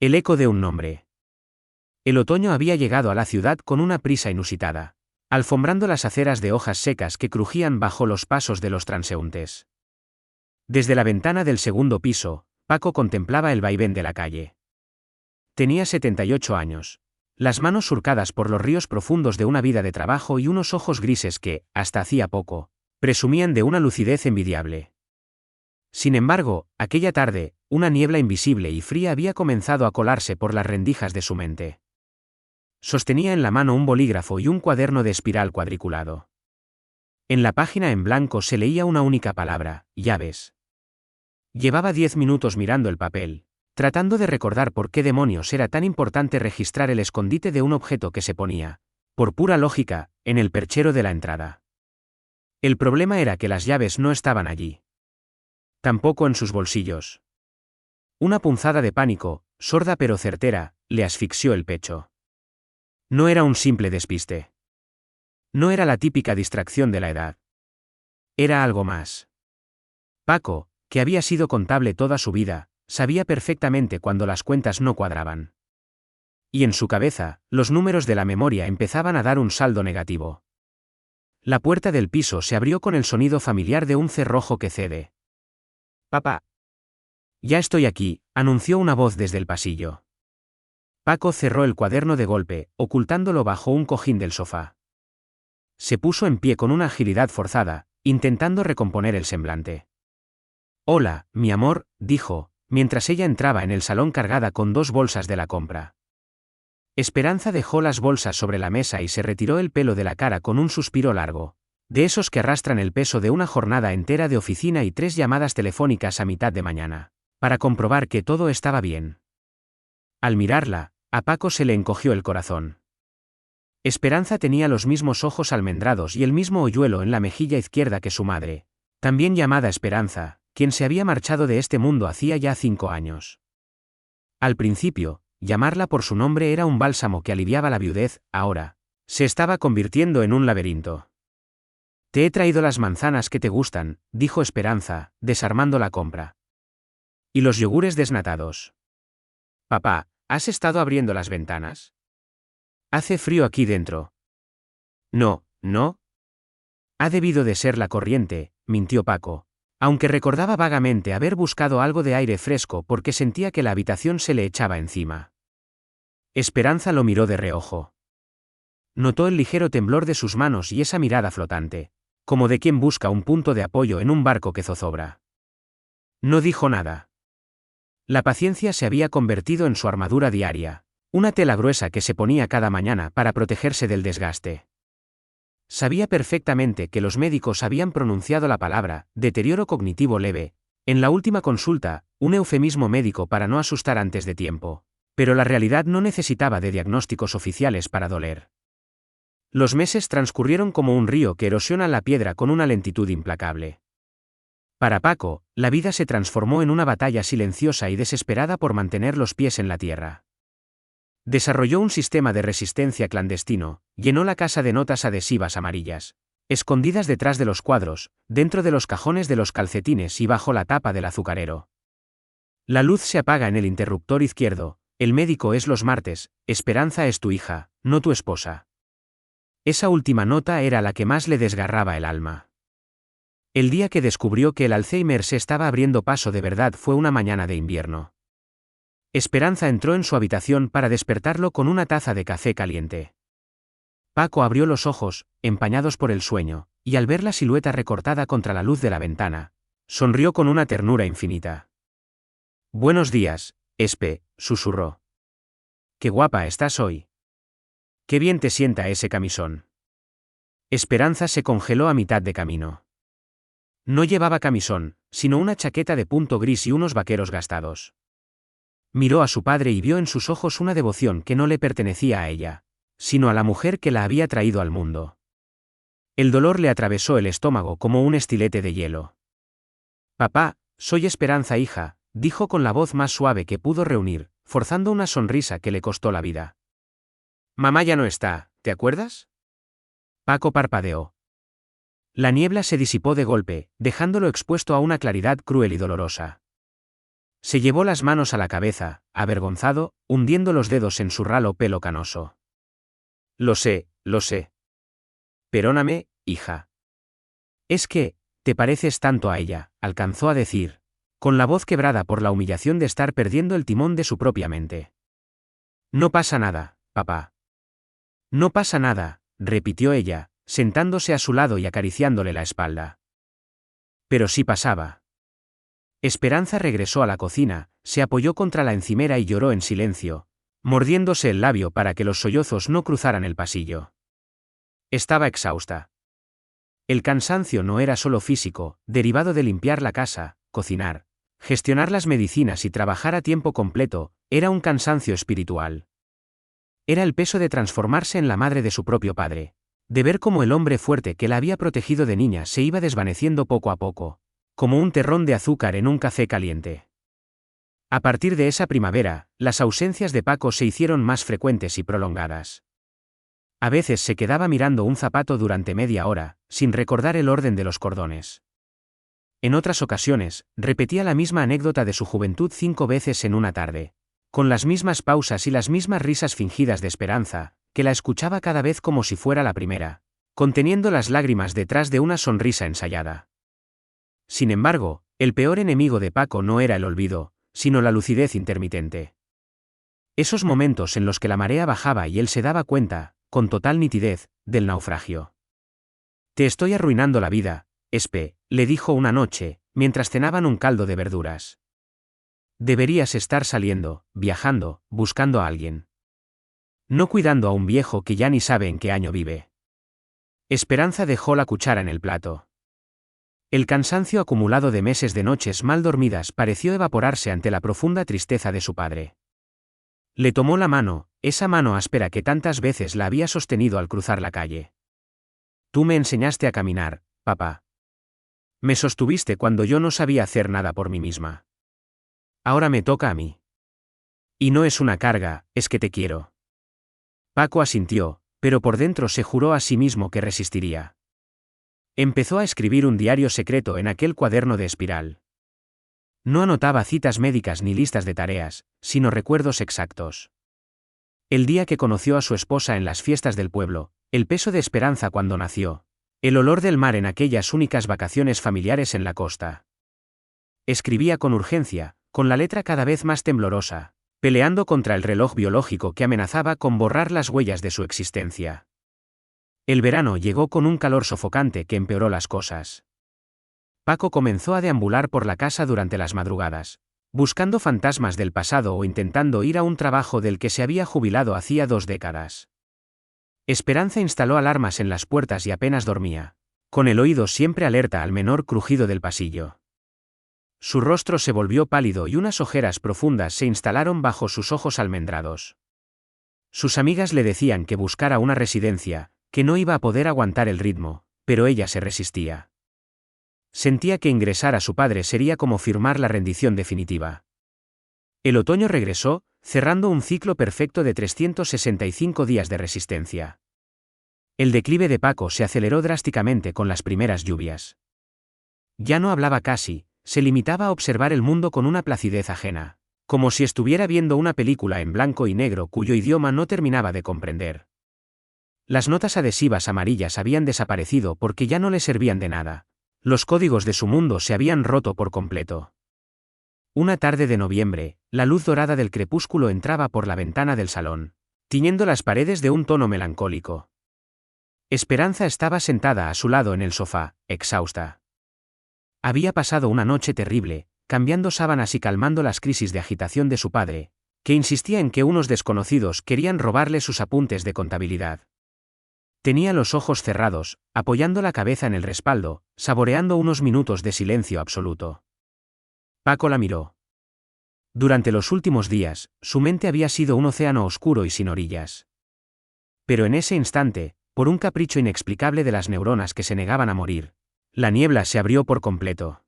El eco de un nombre. El otoño había llegado a la ciudad con una prisa inusitada, alfombrando las aceras de hojas secas que crujían bajo los pasos de los transeúntes. Desde la ventana del segundo piso, Paco contemplaba el vaivén de la calle. Tenía 78 años, las manos surcadas por los ríos profundos de una vida de trabajo y unos ojos grises que, hasta hacía poco, presumían de una lucidez envidiable. Sin embargo, aquella tarde, una niebla invisible y fría había comenzado a colarse por las rendijas de su mente. Sostenía en la mano un bolígrafo y un cuaderno de espiral cuadriculado. En la página en blanco se leía una única palabra: llaves. Llevaba 10 minutos mirando el papel, tratando de recordar por qué demonios era tan importante registrar el escondite de un objeto que se ponía, por pura lógica, en el perchero de la entrada. El problema era que las llaves no estaban allí. Tampoco en sus bolsillos. Una punzada de pánico, sorda pero certera, le asfixió el pecho. No era un simple despiste. No era la típica distracción de la edad. Era algo más. Paco, que había sido contable toda su vida, sabía perfectamente cuando las cuentas no cuadraban. Y en su cabeza, los números de la memoria empezaban a dar un saldo negativo. La puerta del piso se abrió con el sonido familiar de un cerrojo que cede. «Papá». «Ya estoy aquí», anunció una voz desde el pasillo. Paco cerró el cuaderno de golpe, ocultándolo bajo un cojín del sofá. Se puso en pie con una agilidad forzada, intentando recomponer el semblante. «Hola, mi amor», dijo, mientras ella entraba en el salón cargada con 2 bolsas de la compra. Esperanza dejó las bolsas sobre la mesa y se retiró el pelo de la cara con un suspiro largo, de esos que arrastran el peso de una jornada entera de oficina y 3 llamadas telefónicas a mitad de mañana, para comprobar que todo estaba bien. Al mirarla, a Paco se le encogió el corazón. Esperanza tenía los mismos ojos almendrados y el mismo hoyuelo en la mejilla izquierda que su madre, también llamada Esperanza, quien se había marchado de este mundo hacía ya 5 años. Al principio, llamarla por su nombre era un bálsamo que aliviaba la viudez, ahora, se estaba convirtiendo en un laberinto. «Te he traído las manzanas que te gustan», dijo Esperanza, desarmando la compra. «Y los yogures desnatados». «Papá, ¿has estado abriendo las ventanas? Hace frío aquí dentro». «No, no». «Ha debido de ser la corriente», mintió Paco, aunque recordaba vagamente haber buscado algo de aire fresco porque sentía que la habitación se le echaba encima. Esperanza lo miró de reojo. Notó el ligero temblor de sus manos y esa mirada flotante, como de quien busca un punto de apoyo en un barco que zozobra. No dijo nada. La paciencia se había convertido en su armadura diaria, una tela gruesa que se ponía cada mañana para protegerse del desgaste. Sabía perfectamente que los médicos habían pronunciado la palabra deterioro cognitivo leve, en la última consulta, un eufemismo médico para no asustar antes de tiempo, pero la realidad no necesitaba de diagnósticos oficiales para doler. Los meses transcurrieron como un río que erosiona la piedra con una lentitud implacable. Para Paco, la vida se transformó en una batalla silenciosa y desesperada por mantener los pies en la tierra. Desarrolló un sistema de resistencia clandestino, llenó la casa de notas adhesivas amarillas, escondidas detrás de los cuadros, dentro de los cajones de los calcetines y bajo la tapa del azucarero. La luz se apaga en el interruptor izquierdo, el médico es los martes, Esperanza es tu hija, no tu esposa. Esa última nota era la que más le desgarraba el alma. El día que descubrió que el Alzheimer se estaba abriendo paso de verdad fue una mañana de invierno. Esperanza entró en su habitación para despertarlo con una taza de café caliente. Paco abrió los ojos, empañados por el sueño, y al ver la silueta recortada contra la luz de la ventana, sonrió con una ternura infinita. «Buenos días, Espe», susurró. «Qué guapa estás hoy. Qué bien te sienta ese camisón». Esperanza se congeló a mitad de camino. No llevaba camisón, sino una chaqueta de punto gris y unos vaqueros gastados. Miró a su padre y vio en sus ojos una devoción que no le pertenecía a ella, sino a la mujer que la había traído al mundo. El dolor le atravesó el estómago como un estilete de hielo. «Papá, soy Esperanza hija», dijo con la voz más suave que pudo reunir, forzando una sonrisa que le costó la vida. «Mamá ya no está, ¿te acuerdas?». Paco parpadeó. La niebla se disipó de golpe, dejándolo expuesto a una claridad cruel y dolorosa. Se llevó las manos a la cabeza, avergonzado, hundiendo los dedos en su ralo pelo canoso. Lo sé, lo sé. Perdóname, hija. Es que, te pareces tanto a ella, alcanzó a decir, con la voz quebrada por la humillación de estar perdiendo el timón de su propia mente. No pasa nada, papá. No pasa nada, repitió ella, sentándose a su lado y acariciándole la espalda. Pero sí pasaba. Esperanza regresó a la cocina, se apoyó contra la encimera y lloró en silencio, mordiéndose el labio para que los sollozos no cruzaran el pasillo. Estaba exhausta. El cansancio no era solo físico, derivado de limpiar la casa, cocinar, gestionar las medicinas y trabajar a tiempo completo, era un cansancio espiritual. Era el peso de transformarse en la madre de su propio padre, de ver cómo el hombre fuerte que la había protegido de niña se iba desvaneciendo poco a poco, como un terrón de azúcar en un café caliente. A partir de esa primavera, las ausencias de Paco se hicieron más frecuentes y prolongadas. A veces se quedaba mirando un zapato durante media hora, sin recordar el orden de los cordones. En otras ocasiones, repetía la misma anécdota de su juventud 5 veces en una tarde, con las mismas pausas y las mismas risas fingidas de Esperanza, que la escuchaba cada vez como si fuera la primera, conteniendo las lágrimas detrás de una sonrisa ensayada. Sin embargo, el peor enemigo de Paco no era el olvido, sino la lucidez intermitente. Esos momentos en los que la marea bajaba y él se daba cuenta, con total nitidez, del naufragio. Te estoy arruinando la vida, Espe, le dijo una noche, mientras cenaban un caldo de verduras. Deberías estar saliendo, viajando, buscando a alguien. No cuidando a un viejo que ya ni sabe en qué año vive. Esperanza dejó la cuchara en el plato. El cansancio acumulado de meses de noches mal dormidas pareció evaporarse ante la profunda tristeza de su padre. Le tomó la mano, esa mano áspera que tantas veces la había sostenido al cruzar la calle. Tú me enseñaste a caminar, papá. Me sostuviste cuando yo no sabía hacer nada por mí misma. Ahora me toca a mí. Y no es una carga, es que te quiero. Paco asintió, pero por dentro se juró a sí mismo que resistiría. Empezó a escribir un diario secreto en aquel cuaderno de espiral. No anotaba citas médicas ni listas de tareas, sino recuerdos exactos. El día que conoció a su esposa en las fiestas del pueblo, el peso de Esperanza cuando nació, el olor del mar en aquellas únicas vacaciones familiares en la costa. Escribía con urgencia, con la letra cada vez más temblorosa, peleando contra el reloj biológico que amenazaba con borrar las huellas de su existencia. El verano llegó con un calor sofocante que empeoró las cosas. Paco comenzó a deambular por la casa durante las madrugadas, buscando fantasmas del pasado o intentando ir a un trabajo del que se había jubilado hacía 2 décadas. Esperanza instaló alarmas en las puertas y apenas dormía, con el oído siempre alerta al menor crujido del pasillo. Su rostro se volvió pálido y unas ojeras profundas se instalaron bajo sus ojos almendrados. Sus amigas le decían que buscara una residencia, que no iba a poder aguantar el ritmo, pero ella se resistía. Sentía que ingresar a su padre sería como firmar la rendición definitiva. El otoño regresó, cerrando un ciclo perfecto de 365 días de resistencia. El declive de Paco se aceleró drásticamente con las primeras lluvias. Ya no hablaba casi, se limitaba a observar el mundo con una placidez ajena, como si estuviera viendo una película en blanco y negro cuyo idioma no terminaba de comprender. Las notas adhesivas amarillas habían desaparecido porque ya no le servían de nada. Los códigos de su mundo se habían roto por completo. Una tarde de noviembre, la luz dorada del crepúsculo entraba por la ventana del salón, tiñendo las paredes de un tono melancólico. Esperanza estaba sentada a su lado en el sofá, exhausta. Había pasado una noche terrible, cambiando sábanas y calmando las crisis de agitación de su padre, que insistía en que unos desconocidos querían robarle sus apuntes de contabilidad. Tenía los ojos cerrados, apoyando la cabeza en el respaldo, saboreando unos minutos de silencio absoluto. Paco la miró. Durante los últimos días, su mente había sido un océano oscuro y sin orillas. Pero en ese instante, por un capricho inexplicable de las neuronas que se negaban a morir, la niebla se abrió por completo.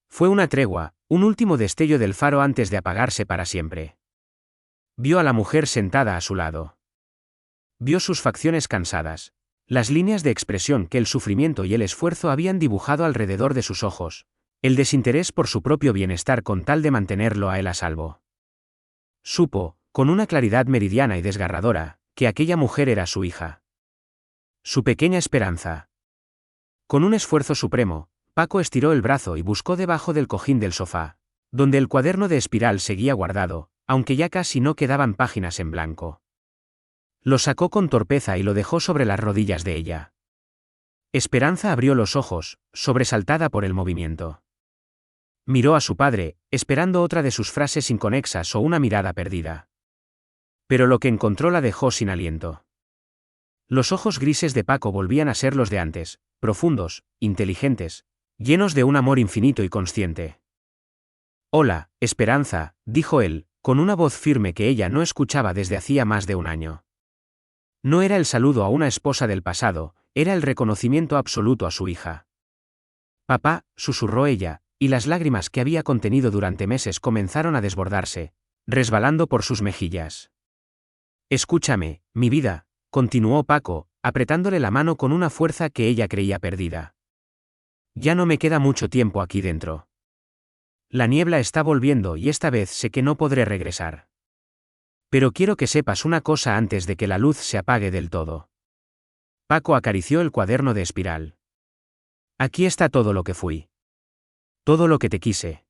Fue una tregua, un último destello del faro antes de apagarse para siempre. Vio a la mujer sentada a su lado. Vio sus facciones cansadas, las líneas de expresión que el sufrimiento y el esfuerzo habían dibujado alrededor de sus ojos, El desinterés por su propio bienestar con tal de mantenerlo a él a salvo. Supo, con una claridad meridiana y desgarradora, que aquella mujer era su hija. Su pequeña esperanza. Con un esfuerzo supremo, Paco estiró el brazo y buscó debajo del cojín del sofá, donde el cuaderno de espiral seguía guardado, aunque ya casi no quedaban páginas en blanco. Lo sacó con torpeza y lo dejó sobre las rodillas de ella. Esperanza abrió los ojos, sobresaltada por el movimiento. Miró a su padre, esperando otra de sus frases inconexas o una mirada perdida. Pero lo que encontró la dejó sin aliento. Los ojos grises de Paco volvían a ser los de antes, profundos, inteligentes, llenos de un amor infinito y consciente. «Hola, Esperanza», dijo él, con una voz firme que ella no escuchaba desde hacía más de un año. No era el saludo a una esposa del pasado, era el reconocimiento absoluto a su hija. «Papá», susurró ella, y las lágrimas que había contenido durante meses comenzaron a desbordarse, resbalando por sus mejillas. «Escúchame, mi vida», continuó Paco, apretándole la mano con una fuerza que ella creía perdida. «Ya no me queda mucho tiempo aquí dentro. La niebla está volviendo y esta vez sé que no podré regresar. Pero quiero que sepas una cosa antes de que la luz se apague del todo». Paco acarició el cuaderno de espiral. «Aquí está todo lo que fui. Todo lo que te quise.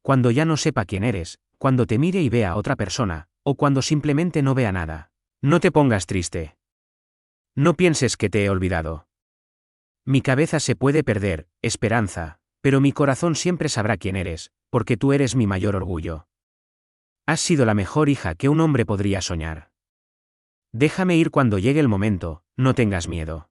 Cuando ya no sepa quién eres, cuando te mire y vea a otra persona, o cuando simplemente no vea nada, no te pongas triste. No pienses que te he olvidado. Mi cabeza se puede perder, Esperanza, pero mi corazón siempre sabrá quién eres, porque tú eres mi mayor orgullo. Has sido la mejor hija que un hombre podría soñar. Déjame ir cuando llegue el momento, no tengas miedo».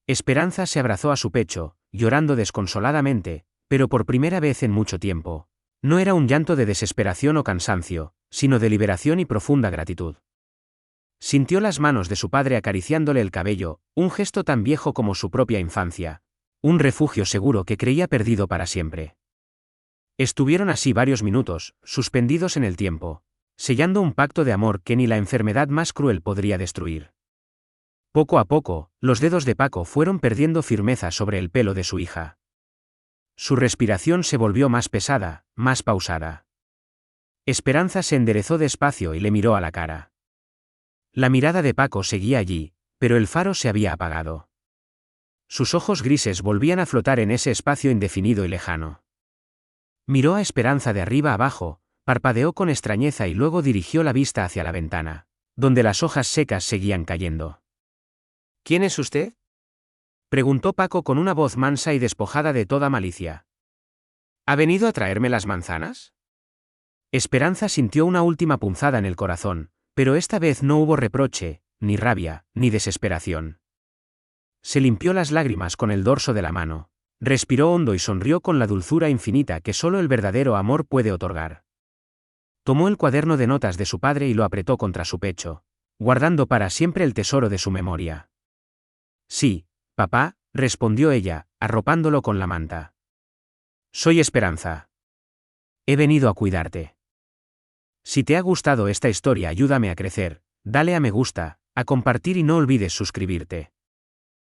Esperanza se abrazó a su pecho, llorando desconsoladamente, pero por primera vez en mucho tiempo. No era un llanto de desesperación o cansancio, sino de liberación y profunda gratitud. Sintió las manos de su padre acariciándole el cabello, un gesto tan viejo como su propia infancia, un refugio seguro que creía perdido para siempre. Estuvieron así varios minutos, suspendidos en el tiempo, sellando un pacto de amor que ni la enfermedad más cruel podría destruir. Poco a poco, los dedos de Paco fueron perdiendo firmeza sobre el pelo de su hija. Su respiración se volvió más pesada, más pausada. Esperanza se enderezó despacio y le miró a la cara. La mirada de Paco seguía allí, pero el faro se había apagado. Sus ojos grises volvían a flotar en ese espacio indefinido y lejano. Miró a Esperanza de arriba abajo, parpadeó con extrañeza y luego dirigió la vista hacia la ventana, donde las hojas secas seguían cayendo. «¿Quién es usted?», preguntó Paco con una voz mansa y despojada de toda malicia. «¿Ha venido a traerme las manzanas?». Esperanza sintió una última punzada en el corazón, pero esta vez no hubo reproche, ni rabia, ni desesperación. Se limpió las lágrimas con el dorso de la mano, respiró hondo y sonrió con la dulzura infinita que solo el verdadero amor puede otorgar. Tomó el cuaderno de notas de su padre y lo apretó contra su pecho, guardando para siempre el tesoro de su memoria. «Sí, papá», respondió ella, arropándolo con la manta. «Soy Esperanza. He venido a cuidarte. Si te ha gustado esta historia, ayúdame a crecer, dale a me gusta, a compartir y no olvides suscribirte».